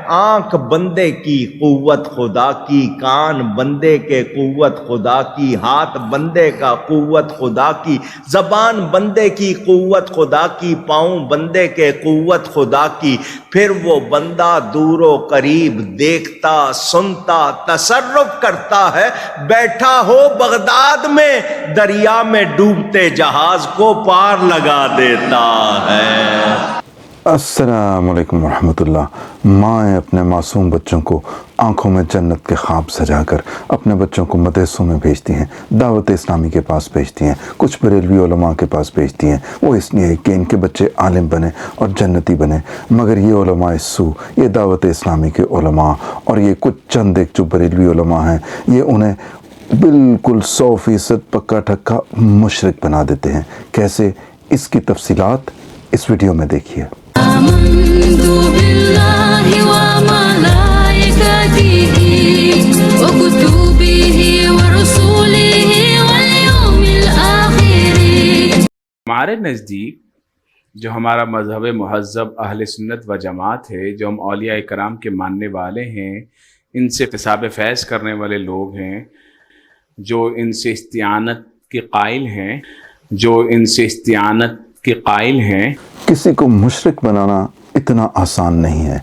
آنکھ بندے کی قوت خدا کی، کان بندے کے قوت خدا کی، ہاتھ بندے کا قوت خدا کی، زبان بندے کی قوت خدا کی، پاؤں بندے کے قوت خدا کی۔ پھر وہ بندہ دور و قریب دیکھتا سنتا تصرف کرتا ہے، بیٹھا ہو بغداد میں دریا میں ڈوبتے جہاز کو پار لگا دیتا ہے۔ السلام علیکم ورحمۃ اللہ۔ مائیں اپنے معصوم بچوں کو آنکھوں میں جنت کے خواب سجا کر اپنے بچوں کو مدرسوں میں بھیجتی ہیں، دعوت اسلامی کے پاس بھیجتی ہیں، کچھ بریلوی علماء کے پاس بھیجتی ہیں، وہ اس لیے کہ ان کے بچے عالم بنیں اور جنتی بنیں۔ مگر یہ علماء سو، یہ دعوت اسلامی کے علماء اور یہ کچھ چند ایک جو بریلوی علماء ہیں، یہ انہیں بالکل 100% پکا ٹھکا مشرک بنا دیتے ہیں۔ کیسے؟ اس کی تفصیلات اس ویڈیو میں دیکھیے۔ آمنت بالله وملائكته وكتبه ورسله واليوم الآخر۔ ہمارے نزدیک جو ہمارا مذہب مہذب اہل سنت و جماعت ہے، جو ہم اولیاء کرام کے ماننے والے ہیں، ان سے اکتساب فیض کرنے والے لوگ ہیں، جو ان سے استعانت کے قائل ہیں، کسی کو مشرک بنانا اتنا آسان نہیں ہے،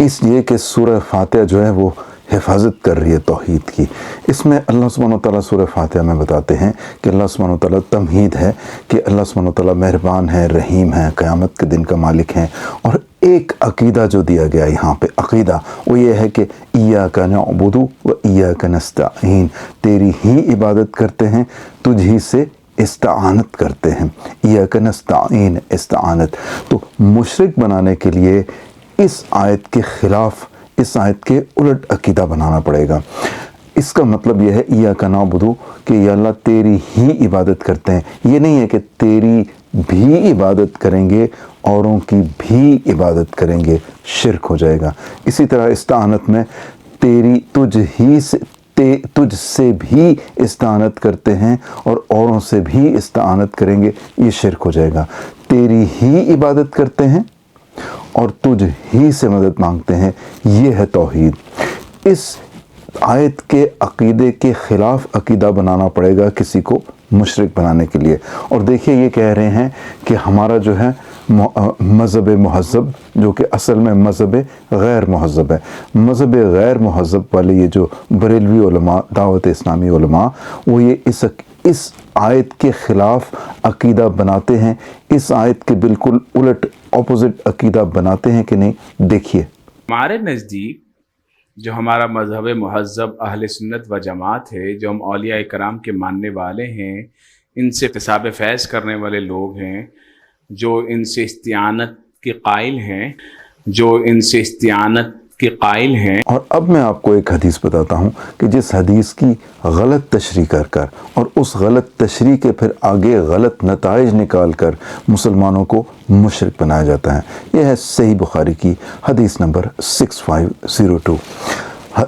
اس لیے کہ سورہ فاتحہ جو ہے وہ حفاظت کر رہی ہے توحید کی۔ اس میں اللہ سبحانہ وتعالیٰ سورہ فاتحہ میں بتاتے ہیں کہ اللہ سبحانہ وتعالیٰ تمہید ہے کہ اللہ سبحانہ وتعالیٰ مہربان ہے، رحیم ہے، قیامت کے دن کا مالک ہے۔ اور ایک عقیدہ جو دیا گیا یہاں پہ، عقیدہ وہ یہ ہے کہ ایاک نعبد و ایاک نستعین، تیری ہی عبادت کرتے ہیں، تجھ ہی سے استعانت کرتے ہیں۔ ایاک نستعین، استعانت۔ تو مشرک بنانے کے لیے اس آیت کے خلاف، اس آیت کے الٹ عقیدہ بنانا پڑے گا۔ اس کا مطلب یہ ہے ایاک نعبد کہ یا اللہ تیری ہی عبادت کرتے ہیں، یہ نہیں ہے کہ تیری بھی عبادت کریں گے، اوروں کی بھی عبادت کریں گے، شرک ہو جائے گا۔ اسی طرح استعانت میں تجھ سے بھی استعانت کرتے ہیں اور اوروں سے بھی استعانت کریں گے، یہ شرک ہو جائے گا۔ تیری ہی عبادت کرتے ہیں اور تجھ ہی سے مدد مانگتے ہیں، یہ ہے توحید۔ اس آیت کے عقیدے کے خلاف عقیدہ بنانا پڑے گا کسی کو مشرک بنانے کے لیے۔ اور دیکھیے یہ کہہ رہے ہیں کہ ہمارا جو ہے مذہب مہذب، جو کہ اصل میں مذہب غیر مہذب ہے۔ مذہب غیر مہذب والے یہ جو بریلوی علماء، دعوت اسلامی علماء، وہ یہ اس آیت کے خلاف عقیدہ بناتے ہیں، اس آیت کے بالکل الٹ اپوزٹ عقیدہ بناتے ہیں کہ نہیں؟ دیکھیے۔ ہمارے نزدیک جو ہمارا مذہب مہذب اہل سنت و جماعت ہے، جو ہم اولیاء کرام کے ماننے والے ہیں، ان سے اکتساب فیض کرنے والے لوگ ہیں، جو ان سے استعانت کے قائل ہیں، اور اب میں آپ کو ایک حدیث بتاتا ہوں کہ جس حدیث کی غلط تشریح کر اور اس غلط تشریح کے پھر آگے غلط نتائج نکال کر مسلمانوں کو مشرک بنایا جاتا ہے۔ یہ ہے صحیح بخاری کی حدیث نمبر 6502۔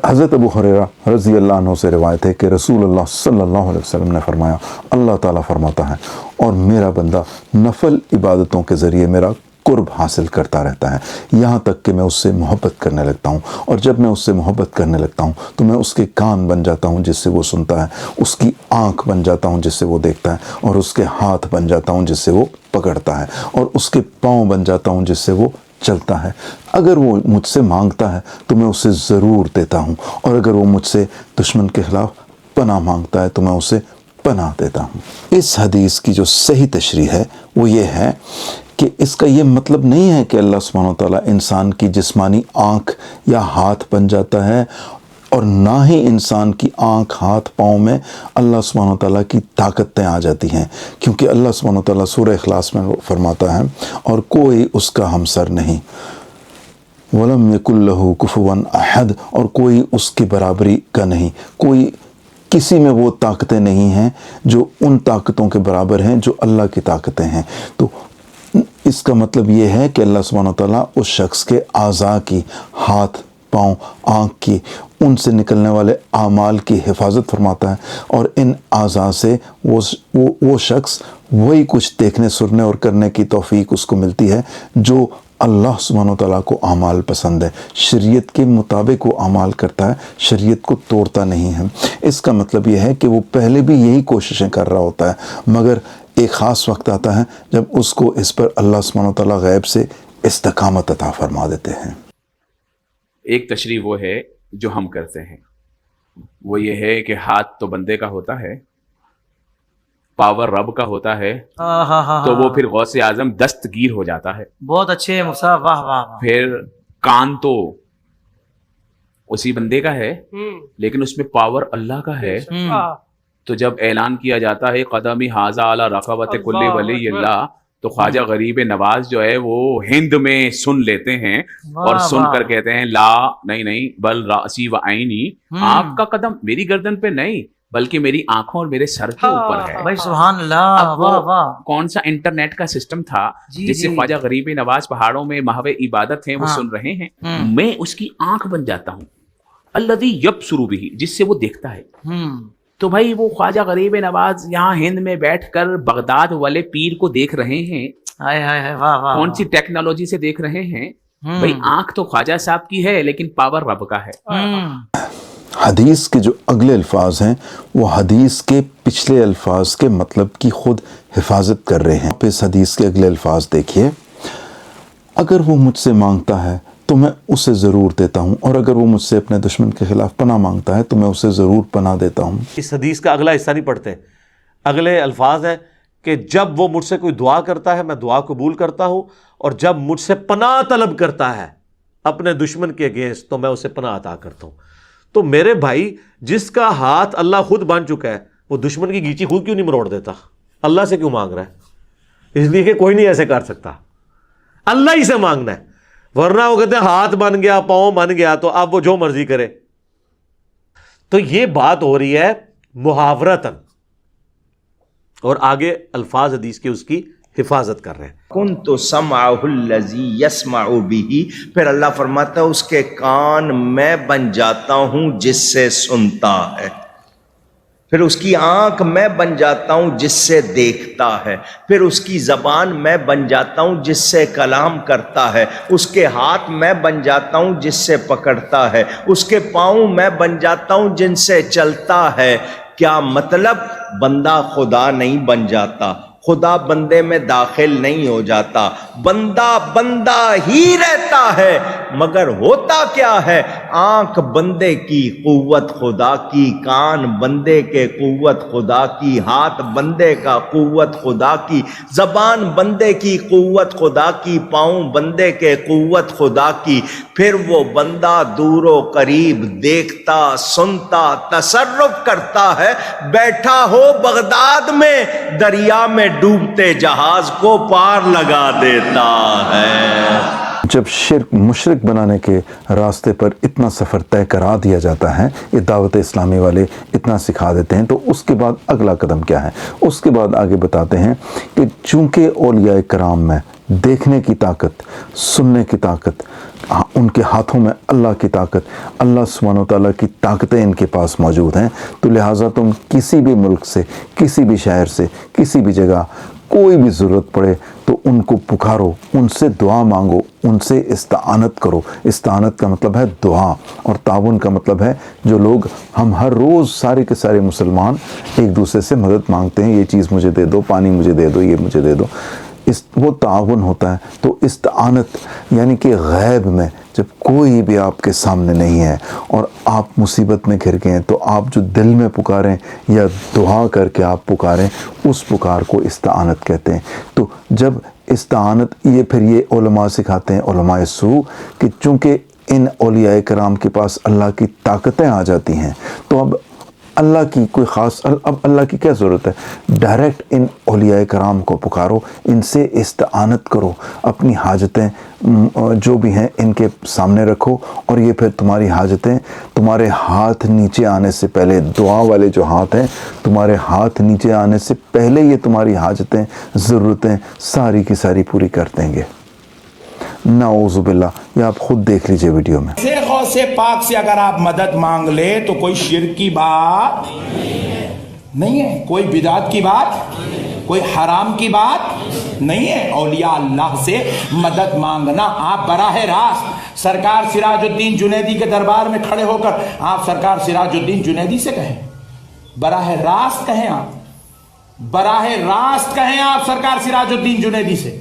حضرت ابو ہریرہ رضی اللہ عنہ سے روایت ہے کہ رسول اللہ صلی اللہ علیہ وسلم نے فرمایا، اللہ تعالیٰ فرماتا ہے، اور میرا بندہ نفل عبادتوں کے ذریعے میرا قرب حاصل کرتا رہتا ہے، یہاں تک کہ میں اس سے محبت کرنے لگتا ہوں، اور جب میں اس سے محبت کرنے لگتا ہوں تو میں اس کے کان بن جاتا ہوں جس سے وہ سنتا ہے، اس کی آنکھ بن جاتا ہوں جس سے وہ دیکھتا ہے، اور اس کے ہاتھ بن جاتا ہوں جس سے وہ پکڑتا ہے، اور اس کے پاؤں بن جاتا ہوں جس سے وہ چلتا ہے۔ اگر وہ مجھ سے مانگتا ہے تو میں اسے ضرور دیتا ہوں، اور اگر وہ مجھ سے دشمن کے خلاف پناہ مانگتا ہے تو میں اسے پناہ دیتا ہوں۔ اس حدیث کی جو صحیح تشریح ہے وہ یہ ہے کہ اس کا یہ مطلب نہیں ہے کہ اللہ سبحانہ وتعالیٰ انسان کی جسمانی آنکھ یا ہاتھ بن جاتا ہے، اور نہ ہی انسان کی آنکھ، ہاتھ، پاؤں میں اللہ سبحانہ وتعالیٰ کی طاقتیں آ جاتی ہیں، کیونکہ اللہ سبحانہ وتعالیٰ سورہ اخلاص میں فرماتا ہے، اور کوئی اس کا ہمسر نہیں، وَلَمْ يَكُنْ لَهُ كُفُوًا أَحَدٌ، اور کوئی اس کی برابری کا نہیں، کوئی کسی میں وہ طاقتیں نہیں ہیں جو ان طاقتوں کے برابر ہیں جو اللہ کی طاقتیں ہیں۔ تو اس کا مطلب یہ ہے کہ اللہ سبحانہ وتعالیٰ اس شخص کے اعضاء کی، ہاتھ، پاؤں، آنکھ کی، ان سے نکلنے والے اعمال کی حفاظت فرماتا ہے، اور ان اعضاء سے وہ شخص وہی کچھ دیکھنے، سننے اور کرنے کی توفیق اس کو ملتی ہے جو اللہ سبحانہ وتعالیٰ کو اعمال پسند ہے، شریعت کے مطابق وہ اعمال کرتا ہے، شریعت کو توڑتا نہیں ہے۔ اس کا مطلب یہ ہے کہ وہ پہلے بھی یہی کوششیں کر رہا ہوتا ہے، مگر ایک خاص وقت آتا ہے جب اس کو اس پر اللہ سبحانہ وتعالیٰ غیب سے استقامت عطا فرما دیتے ہیں۔ ایک تشریح وہ ہے جو ہم کرتے ہیں، وہ یہ ہے کہ ہاتھ تو بندے کا ہوتا ہے، پاور رب کا ہوتا ہے، تو وہ پھر غوث اعظم دستگیر ہو جاتا ہے۔ بہت اچھے مصعب، واہ واہ واہ۔ پھر کان تو اسی بندے کا ہے، لیکن اس میں پاور اللہ کا ہے۔ تو جب اعلان کیا جاتا ہے قدمی حاضہ علی رقبت کل ولی اللہ، تو خواجہ غریب نواز جو ہے وہ ہند میں سن لیتے ہیں اور سن کر کہتے ہیں لا نہیں بل راسی و عینی، آپ کا قدم میری گردن پہ نہیں بلکہ میری آنکھوں اور میرے سر کے اوپر ہے۔ بھائی سبحان اللہ، اب وہ واہ واہ۔ کون سا انٹرنیٹ کا سسٹم تھا جس سے خواجہ غریب نواز پہاڑوں میں محو عبادت ہیں وہ سن رہے ہیں، میں اس کی آنکھ بن جاتا ہوں، الذی یبصر بہ، جس سے وہ دیکھتا ہے۔ تو بھائی وہ خواجہ غریب نواز یہاں ہند میں بیٹھ کر بغداد والے پیر کو دیکھ رہے ہیں، واہ واہ۔ کون سی ٹیکنالوجی سے دیکھ رہے ہیں؟ بھائی آنکھ تو خواجہ صاحب کی ہے لیکن پاور رب کا ہے۔ حدیث کے جو اگلے الفاظ ہیں وہ حدیث کے پچھلے الفاظ کے مطلب کی خود حفاظت کر رہے ہیں۔ اس حدیث کے اگلے الفاظ دیکھیے، اگر وہ مجھ سے مانگتا ہے تو میں اسے ضرور دیتا ہوں، اور اگر وہ مجھ سے اپنے دشمن کے خلاف پناہ مانگتا ہے تو میں اسے ضرور پناہ دیتا ہوں۔ اس حدیث کا اگلا حصہ نہیں پڑھتے، اگلے الفاظ ہیں کہ جب وہ مجھ سے کوئی دعا کرتا ہے میں دعا قبول کرتا ہوں، اور جب مجھ سے پناہ طلب کرتا ہے اپنے دشمن کے اگینسٹ تو میں اسے پناہ عطا کرتا ہوں۔ تو میرے بھائی، جس کا ہاتھ اللہ خود بن چکا ہے وہ دشمن کی گیچی خود کیوں نہیں مروڑ دیتا؟ اللہ سے کیوں مانگ رہا ہے؟ اس لیے کہ کوئی نہیں ایسے کر سکتا، اللہ ہی سے مانگنا ہے، ورنہ وہ کہتے ہیں ہاتھ بن گیا، پاؤں بن گیا تو اب وہ جو مرضی کرے۔ تو یہ بات ہو رہی ہے محاورتاً، اور آگے الفاظ حدیث کے اس کی حفاظت کر رہے ہیں۔ کنت سمعہ الذی یسمع بہ، پھر اللہ فرماتا ہے اس کے کان میں بن جاتا ہوں جس سے سنتا ہے، پھر اس کی آنکھ میں بن جاتا ہوں جس سے دیکھتا ہے، پھر اس کی زبان میں بن جاتا ہوں جس سے کلام کرتا ہے، اس کے ہاتھ میں بن جاتا ہوں جس سے پکڑتا ہے، اس کے پاؤں میں بن جاتا ہوں جن سے چلتا ہے۔ کیا مطلب؟ بندہ خدا نہیں بن جاتا، خدا بندے میں داخل نہیں ہو جاتا، بندہ بندہ ہی رہتا ہے، مگر ہوتا کیا ہے؟ آنکھ بندے کی قوت خدا کی، کان بندے کے قوت خدا کی، ہاتھ بندے کا قوت خدا کی، زبان بندے کی قوت خدا کی، پاؤں بندے کے قوت خدا کی۔ پھر وہ بندہ دور و قریب دیکھتا، سنتا، تصرف کرتا ہے، بیٹھا ہو بغداد میں دریا میں ڈوبتے جہاز کو پار لگا دیتا ہے۔ جب شرک مشرک بنانے کے راستے پر اتنا سفر طے کرا دیا جاتا ہے، یہ دعوت اسلامی والے اتنا سکھا دیتے ہیں، تو اس کے بعد اگلا قدم کیا ہے؟ اس کے بعد آگے بتاتے ہیں کہ چونکہ اولیاء کرام میں دیکھنے کی طاقت، سننے کی طاقت، ان کے ہاتھوں میں اللہ کی طاقت، اللہ سبحانہ وتعالیٰ کی طاقتیں ان کے پاس موجود ہیں، تو لہٰذا تم کسی بھی ملک سے، کسی بھی شہر سے، کسی بھی جگہ کوئی بھی ضرورت پڑے تو ان کو پکارو، ان سے دعا مانگو، ان سے استعانت کرو۔ استعانت کا مطلب ہے دعا، اور تعاون کا مطلب ہے جو لوگ ہم ہر روز سارے کے سارے مسلمان ایک دوسرے سے مدد مانگتے ہیں، یہ چیز مجھے دے دو، پانی مجھے دے دو، یہ مجھے دے دو، وہ تعاون ہوتا ہے۔ تو استعانت یعنی کہ غیب میں جب کوئی بھی آپ کے سامنے نہیں ہے اور آپ مصیبت میں گھر گئے ہیں، تو آپ جو دل میں پکاریں یا دعا کر کے آپ پکاریں، اس پکار کو استعانت کہتے ہیں۔ تو جب استعانت، یہ پھر یہ علماء سکھاتے ہیں، علماء سو، کہ چونکہ ان اولیاء کرام کے پاس اللہ کی طاقتیں آ جاتی ہیں، تو اب اللہ کی کوئی خاص، اب اللہ کی کیا ضرورت ہے؟ ڈائریکٹ ان اولیاء کرام کو پکارو، ان سے استعانت کرو، اپنی حاجتیں جو بھی ہیں ان کے سامنے رکھو، اور یہ پھر تمہاری حاجتیں تمہارے ہاتھ نیچے آنے سے پہلے، دعا والے جو ہاتھ ہیں، تمہارے ہاتھ نیچے آنے سے پہلے یہ تمہاری حاجتیں، ضرورتیں ساری کی ساری پوری کر دیں گے۔ نعوذ باللہ، یہ آپ خود دیکھ لیجئے ویڈیو میں۔ غوث پاک سے اگر آپ مدد مانگ لے تو کوئی شرک کی بات نہیں ہے، کوئی بدعت کی بات کوئی حرام کی بات نہیں ہے. اولیاء اللہ سے مدد مانگنا آپ براہ راست سرکار سراج الدین جنیدی کے دربار میں کھڑے ہو کر آپ سرکار سراج الدین جنیدی سے کہیں, براہ راست کہیں, آپ براہ راست کہیں آپ سرکار سراج الدین جنیدی سے,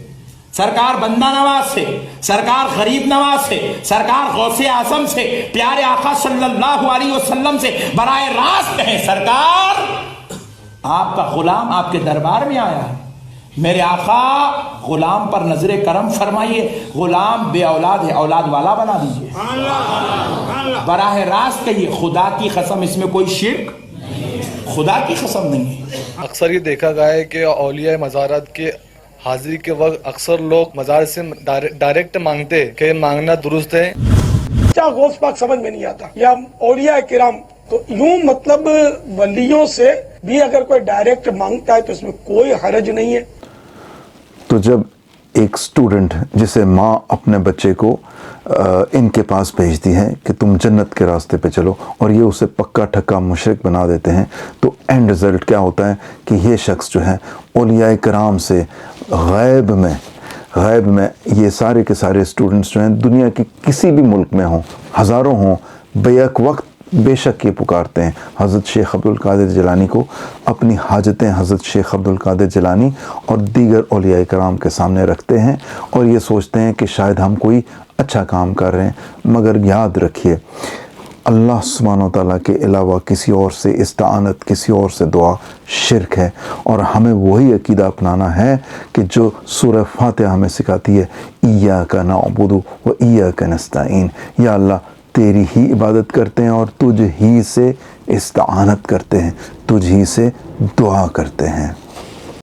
سرکار بندہ نواز سے, سرکار غریب نواز سے, سرکار غوث اعظم سے, پیارے آقا صلی اللہ علیہ وسلم سے براہ راست کہیں سرکار آپ کا غلام آپ کے دربار میں آیا ہے, میرے آقا غلام پر نظر کرم فرمائیے, غلام بے اولاد ہے اولاد والا بنا دیجئے. براہ راست کہیے, خدا کی قسم اس میں کوئی شرک, خدا کی قسم نہیں ہے. اکثر یہ دیکھا گیا ہے کہ اولیاء مزارات کے حاضری کے وقت اکثر لوگ مزار سے ڈائریکٹ مانگتے کہ مانگنا درست ہے. کیا غوث پاک سمجھ میں نہیں آتا, یا اولیاء کرام, تو یوں مطلب ولیوں سے بھی اگر کوئی ڈائریکٹ مانگتا ہے تو اس میں کوئی حرج نہیں ہے. تو جب ایک سٹوڈنٹ جسے ماں اپنے بچے کو ان کے پاس بھیجتی ہے کہ تم جنت کے راستے پہ چلو, اور یہ اسے پکا ٹھکا مشرک بنا دیتے ہیں, تو اینڈ رزلٹ کیا ہوتا ہے کہ یہ شخص جو ہے اولیاء کرام سے غیب میں یہ سارے کے سارے اسٹوڈنٹس جو ہیں دنیا کے کسی بھی ملک میں ہوں, ہزاروں ہوں, بیک وقت بے شک یہ پکارتے ہیں حضرت شیخ عبد القادر جیلانی کو, اپنی حاجتیں حضرت شیخ عبد القادر جیلانی اور دیگر اولیاء کرام کے سامنے رکھتے ہیں, اور یہ سوچتے ہیں کہ شاید ہم کوئی اچھا کام کر رہے ہیں. مگر یاد رکھیے, اللہ سبحانہ و تعالیٰ کے علاوہ کسی اور سے استعانت, کسی اور سے دعا شرک ہے, اور ہمیں وہی عقیدہ اپنانا ہے کہ جو سورہ فاتحہ ہمیں سکھاتی ہے, ایاک نعبد و ایاک نستعین, یا اللہ تیری ہی عبادت کرتے ہیں اور تجھ ہی سے استعانت کرتے ہیں, تجھ ہی سے دعا کرتے ہیں.